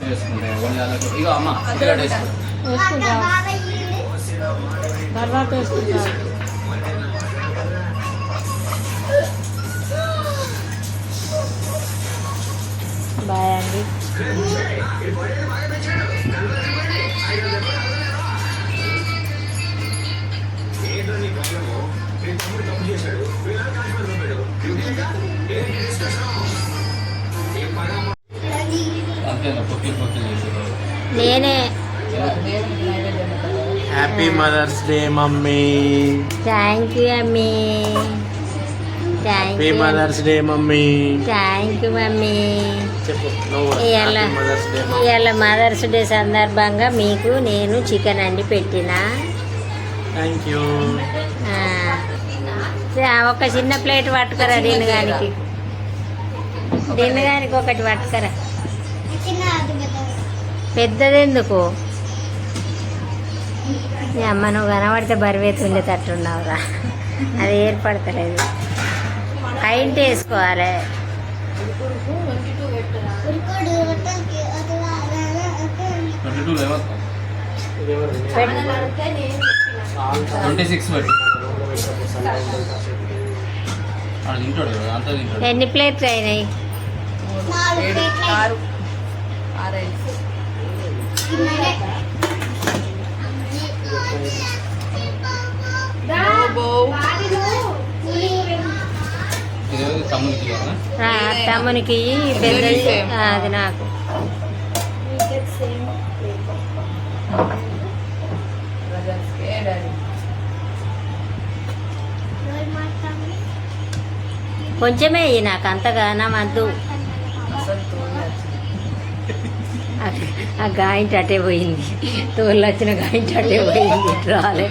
వేసుకుంటే ఇక అమ్మ ఉల్లిగడ్డ వేసుకుంటా తర్వాత వేసుకుంటా. బాయ్ అండి. అంతేనా పొక్కి పొక్కి చేసేది నేనే. Happy Mother's Day mummy. Thank you అమ్మీ. Happy Mother's Day mummy. Thank you mummy. చెప్పు నువ్వు. ఇవాళ మదర్స్ డే. ఇవాళ మదర్స్ డే సందర్భంగా మీకు నేను చికెన్ అండి పెట్టిన. Thank you. ఒక చిన్న ప్లేట్ పట్టుకరా డిన్నగానికి. డిన్నగానికి ఒకటి పట్టుకరా. పెద్దది ఎందుకు? మీ అమ్మ నువ్వు కనబడితే బరివేతి ఉండేటట్టున్నావురా. అది ఏర్పడతలేదు. కైంట్ వేసుకోవాలి. ఎన్ని ప్లేట్లు అయినాయి? తమ్మునికి పెద్దది అది నాకు. కొంచెమే అయ్యి నాకు అంతగా నా వద్దు. ఆ గాయింటి అటే పోయింది. తోళ్ళు వచ్చిన గాయింటి అటే పోయింది. రాలే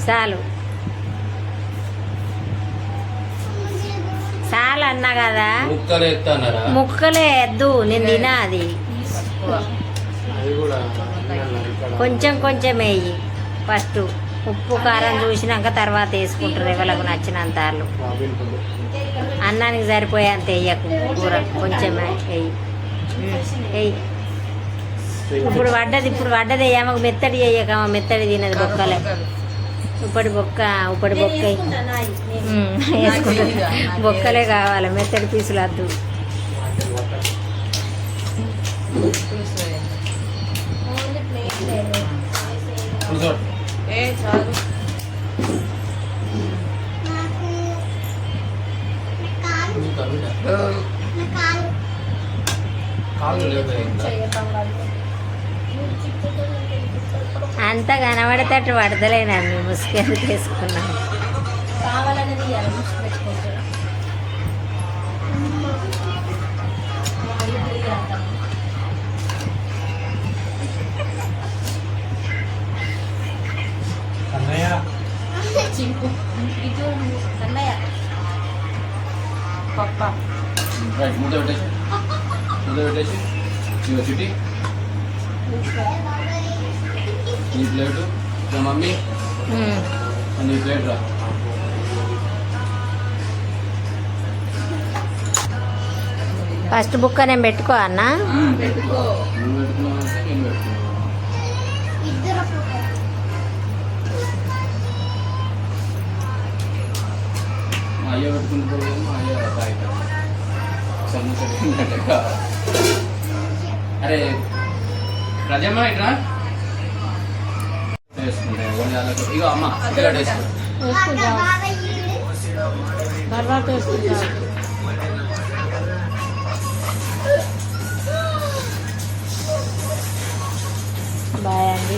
చాలు చాలు అన్నా కదా. ముక్కలే వద్దు, నేను తినా. అది కొంచెం కొంచెం వేయి. ఫస్ట్ ఉప్పు కారం చూసినాక తర్వాత వేసుకుంటారు ఎవరికి నచ్చినంత వాళ్ళు. అన్నానికి సరిపోయేంత వేయకు కూర, కొంచెం వేయి. వేయి. ఇప్పుడు పడ్డది వేయమకు. మెత్తడి వేయకమ్మ, మెత్తడి తినది. బొక్కలే ఉప్పటి బొక్క వేసుకుంటుంది. బొక్కలే కావాలి, మెత్తడి పీసులు వద్దు. అంతా కనబడేటట్టు పడతలేనండి. ముసుకెళ్ళి తీసుకున్నాను. ముద్ద పెట్టేసి చిట్టి నీ ప్లేటు మమ్మీ నీ ప్లేట్ రా. ఫస్ట్ బుక్ నేను పెట్టుకో అన్న. పెట్టుకో. నువ్వు పెట్టుకున్నావు అంటే నేను పెట్టుకున్నాను. మా అయ్య పెట్టుకుంటే మా అయ్య తాగుతాడు. సమోసా. అరే రజమ్మ ఇట్రా వేసుకుంటే ఇక అమ్మ ఉల్లిగడ్డ వేసుకుంటా. తర్వాత వేసుకుంటా. బాయ్ అండి.